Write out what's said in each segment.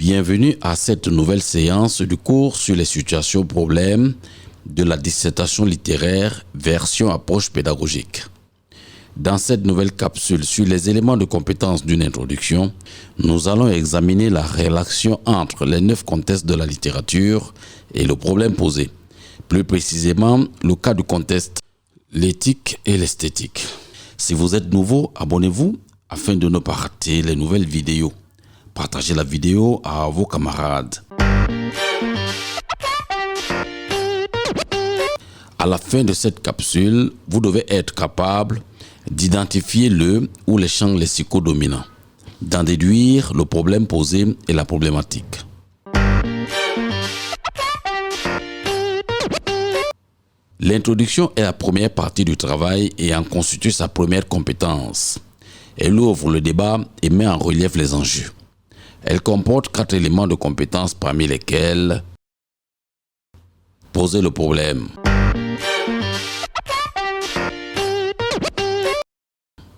Bienvenue à cette nouvelle séance du cours sur les situations problèmes de la dissertation littéraire version approche pédagogique. Dans cette nouvelle capsule sur les éléments de compétence d'une introduction, nous allons examiner la relation entre les 9 contextes de la littérature et le problème posé. Plus précisément, le cas du contexte, l'éthique et l'esthétique. Si vous êtes nouveau, abonnez-vous afin de ne pas rater les nouvelles vidéos. Partagez la vidéo à vos camarades. À la fin de cette capsule, vous devez être capable d'identifier le ou les champs lexicaux dominants, d'en déduire le problème posé et la problématique. L'introduction est la première partie du travail et en constitue sa première compétence. Elle ouvre le débat et met en relief les enjeux. Elle comporte 4 éléments de compétence parmi lesquels poser le problème.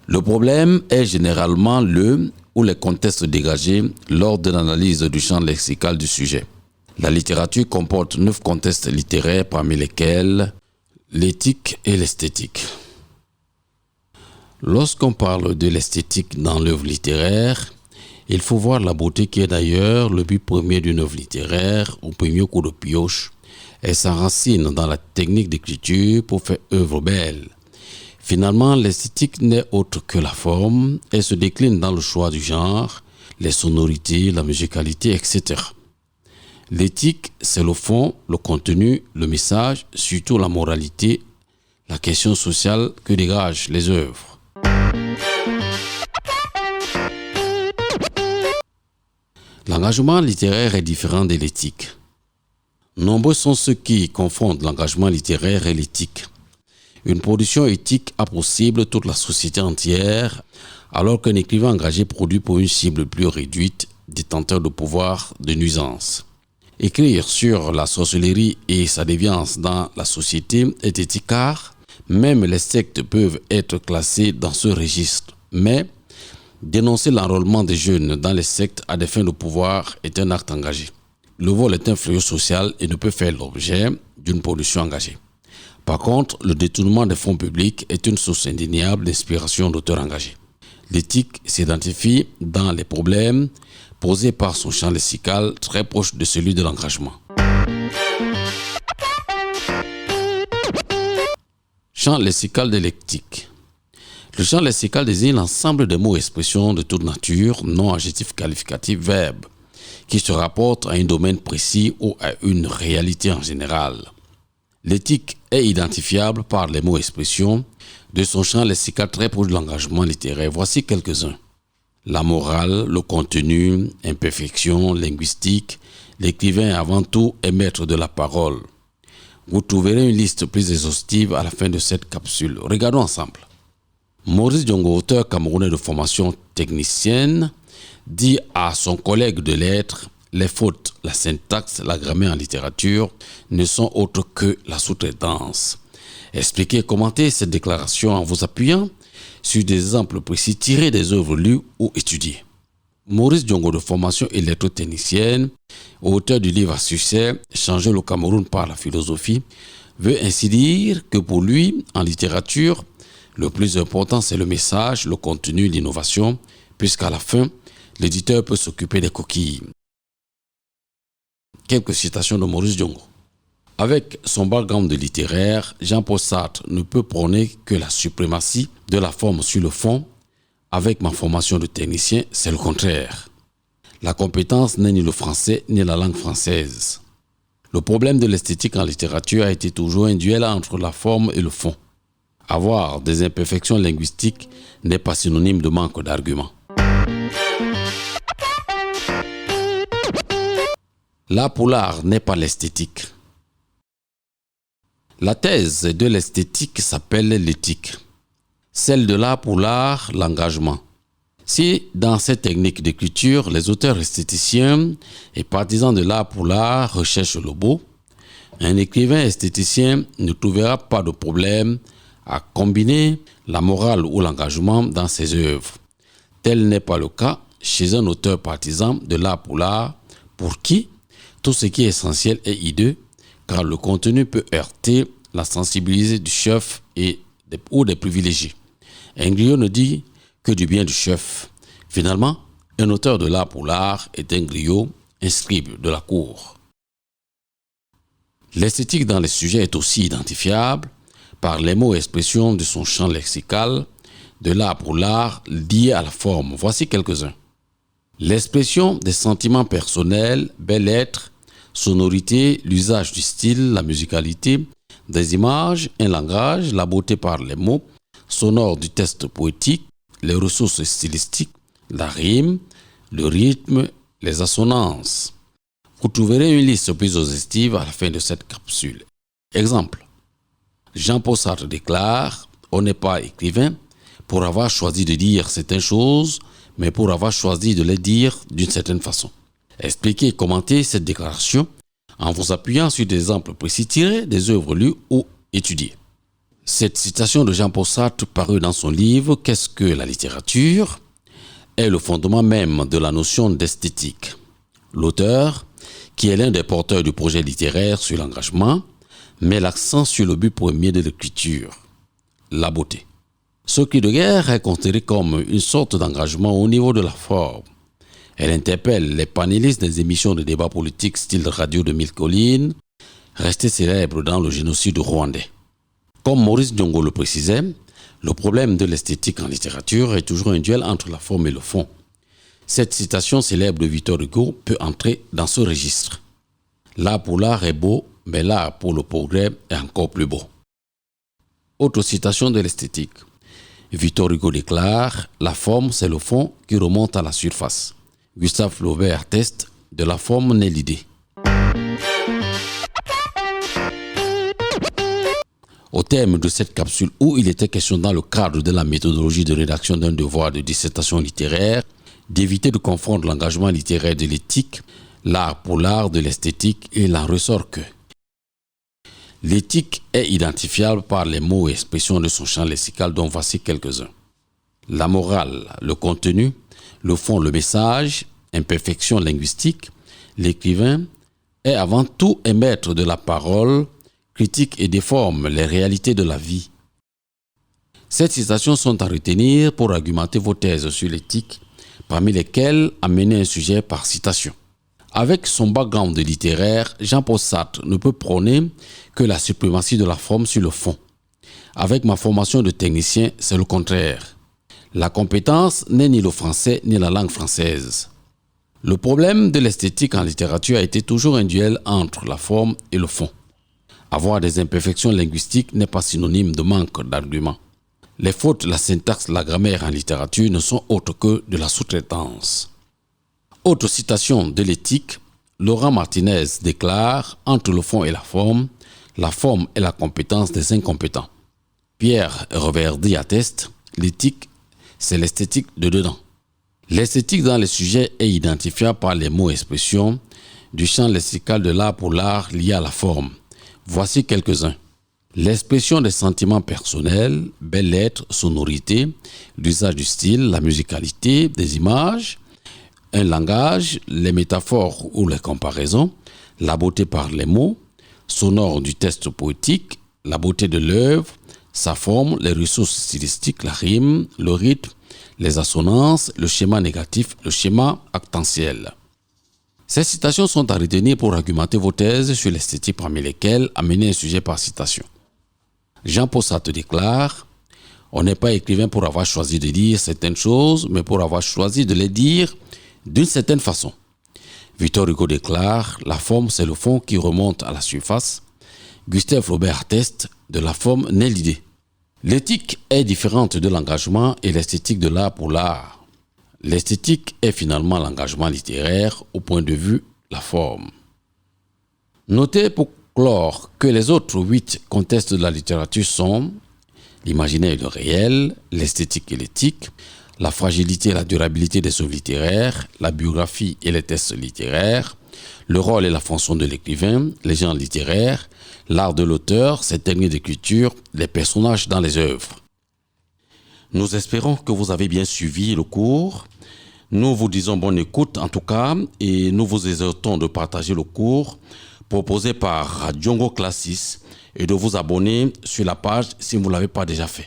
Le problème est généralement le ou les contextes dégagés lors de l'analyse du champ lexical du sujet. La littérature comporte 9 contextes littéraires parmi lesquels l'éthique et l'esthétique. Lorsqu'on parle de l'esthétique dans l'œuvre littéraire, il faut voir la beauté qui est d'ailleurs le but premier d'une œuvre littéraire au premier coup de pioche. Elle s'enracine dans la technique d'écriture pour faire œuvre belle. Finalement, l'esthétique n'est autre que la forme. Elle se décline dans le choix du genre, les sonorités, la musicalité, etc. L'éthique, c'est le fond, le contenu, le message, surtout la moralité, la question sociale que dégagent les œuvres. L'engagement littéraire est différent de l'éthique. Nombreux sont ceux qui confondent l'engagement littéraire et l'éthique. Une production éthique a pour cible toute la société entière, alors qu'un écrivain engagé produit pour une cible plus réduite, détenteur de pouvoir de nuisance. Écrire sur la sorcellerie et sa déviance dans la société est éthique car même les sectes peuvent être classées dans ce registre, mais dénoncer l'enrôlement des jeunes dans les sectes à des fins de pouvoir est un acte engagé. Le vol est un fléau social et ne peut faire l'objet d'une production engagée. Par contre, le détournement des fonds publics est une source indéniable d'inspiration d'auteurs engagés. L'éthique s'identifie dans les problèmes posés par son champ lexical très proche de celui de l'engagement. Champ lexical de l'éthique. Le champ lexical désigne l'ensemble des mots et expressions de toute nature, non adjectifs, qualificatifs, verbes, qui se rapportent à un domaine précis ou à une réalité en général. L'éthique est identifiable par les mots et expressions de son champ lexical très proche de l'engagement littéraire. Voici quelques-uns. La morale, le contenu, imperfection, linguistique. L'écrivain avant tout est maître de la parole. Vous trouverez une liste plus exhaustive à la fin de cette capsule. Regardons ensemble. Maurice Diongo, auteur camerounais de formation technicienne, dit à son collègue de lettres: les fautes, la syntaxe, la grammaire en littérature ne sont autres que la sous-traitance. Expliquez et commentez cette déclaration en vous appuyant sur des exemples précis tirés des œuvres lues ou étudiées. Maurice Diongo, de formation électrotechnicienne, auteur du livre à succès Changer le Cameroun par la philosophie, veut ainsi dire que pour lui, en littérature, le plus important, c'est le message, le contenu, l'innovation, puisqu'à la fin, l'éditeur peut s'occuper des coquilles. Quelques citations de Maurice Diongo. Avec son background de littéraire, Jean-Paul Sartre ne peut prôner que la suprématie de la forme sur le fond. Avec ma formation de technicien, c'est le contraire. La compétence n'est ni le français ni la langue française. Le problème de l'esthétique en littérature a été toujours un duel entre la forme et le fond. Avoir des imperfections linguistiques n'est pas synonyme de manque d'arguments. L'art pour l'art n'est pas l'esthétique. La thèse de l'esthétique s'appelle l'éthique. Celle de l'art pour l'art, l'engagement. Si dans cette technique d'écriture, les auteurs esthéticiens et partisans de l'art pour l'art recherchent le beau, un écrivain esthéticien ne trouvera pas de problème à combiner la morale ou l'engagement dans ses œuvres. Tel n'est pas le cas chez un auteur partisan de l'art pour l'art, pour qui tout ce qui est essentiel est hideux, car le contenu peut heurter la sensibilité du chef ou des privilégiés. Un griot ne dit que du bien du chef. Finalement, un auteur de l'art pour l'art est un griot, un scribe de la cour. L'esthétique dans les sujets est aussi identifiable par les mots et expressions de son champ lexical, de l'art pour l'art lié à la forme. Voici quelques-uns. L'expression des sentiments personnels, bel-être, sonorité, l'usage du style, la musicalité, des images, un langage, la beauté par les mots, sonore du texte poétique, les ressources stylistiques, la rime, le rythme, les assonances. Vous trouverez une liste plus exhaustive à la fin de cette capsule. Exemple. Jean-Paul Sartre déclare « On n'est pas écrivain pour avoir choisi de dire certaines choses, mais pour avoir choisi de les dire d'une certaine façon. » Expliquez et commentez cette déclaration en vous appuyant sur des exemples précis tirés des œuvres lues ou étudiées. Cette citation de Jean-Paul Sartre parue dans son livre « Qu'est-ce que la littérature ?» est le fondement même de la notion d'esthétique. L'auteur, qui est l'un des porteurs du projet littéraire sur l'engagement, met l'accent sur le but premier de l'écriture, la beauté. Ce cri de guerre est considéré comme une sorte d'engagement au niveau de la forme. Elle interpelle les panélistes des émissions de débat politique style Radio de Mille Collines, restées célèbres dans le génocide rwandais. Comme Maurice Diongo le précisait, le problème de l'esthétique en littérature est toujours un duel entre la forme et le fond. Cette citation célèbre de Victor Hugo peut entrer dans ce registre. L'art pour l'art est beau, mais l'art pour le progrès est encore plus beau. Autre citation de l'esthétique. Victor Hugo déclare « La forme, c'est le fond qui remonte à la surface. » Gustave Flaubert atteste « De la forme naît l'idée. » Au terme de cette capsule où il était question dans le cadre de la méthodologie de rédaction d'un devoir de dissertation littéraire d'éviter de confondre l'engagement littéraire de l'éthique, l'art pour l'art de l'esthétique, et il en ressort que l'éthique est identifiable par les mots et expressions de son champ lexical dont voici quelques-uns. La morale, le contenu, le fond, le message, imperfection linguistique, l'écrivain est avant tout un maître de la parole, critique et déforme les réalités de la vie. Ces citations sont à retenir pour argumenter vos thèses sur l'éthique, parmi lesquelles amener un sujet par citation. Avec son background littéraire, Jean-Paul Sartre ne peut prôner que la suprématie de la forme sur le fond. Avec ma formation de technicien, c'est le contraire. La compétence n'est ni le français ni la langue française. Le problème de l'esthétique en littérature a été toujours un duel entre la forme et le fond. Avoir des imperfections linguistiques n'est pas synonyme de manque d'arguments. Les fautes, la syntaxe, la grammaire en littérature ne sont autres que de la sous-traitance. Autre citation de l'éthique, Laurent Martinez déclare « Entre le fond et la forme est la compétence des incompétents. » Pierre Reverdy atteste « L'éthique, c'est l'esthétique de dedans. » L'esthétique dans les sujets est identifiable par les mots et expressions du champ lexical de l'art pour l'art lié à la forme. Voici quelques-uns. L'expression des sentiments personnels, belles-lettres, sonorité, l'usage du style, la musicalité, des images, un langage, les métaphores ou les comparaisons, la beauté par les mots, sonore du texte poétique, la beauté de l'œuvre, sa forme, les ressources stylistiques, la rime, le rythme, les assonances, le schéma négatif, le schéma actantiel. Ces citations sont à retenir pour argumenter vos thèses sur l'esthétique parmi lesquelles amener un sujet par citation. Jean-Paul Sartre déclare « On n'est pas écrivain pour avoir choisi de dire certaines choses, mais pour avoir choisi de les dire d'une certaine façon. » Victor Hugo déclare « La forme, c'est le fond qui remonte à la surface. » Gustave Flaubert atteste « De la forme naît l'idée. » L'éthique est différente de l'engagement et l'esthétique de l'art pour l'art. L'esthétique est finalement l'engagement littéraire au point de vue la forme. Notez pour clore que les autres 8 contextes de la littérature sont l'imaginaire et le réel, l'esthétique et l'éthique, la fragilité et la durabilité des œuvres littéraires, la biographie et les textes littéraires, le rôle et la fonction de l'écrivain, les genres littéraires, l'art de l'auteur, ses techniques d'écriture, les personnages dans les œuvres. Nous espérons que vous avez bien suivi le cours. Nous vous disons bonne écoute en tout cas et nous vous exhortons de partager le cours proposé par Djongo Classis et de vous abonner sur la page si vous ne l'avez pas déjà fait.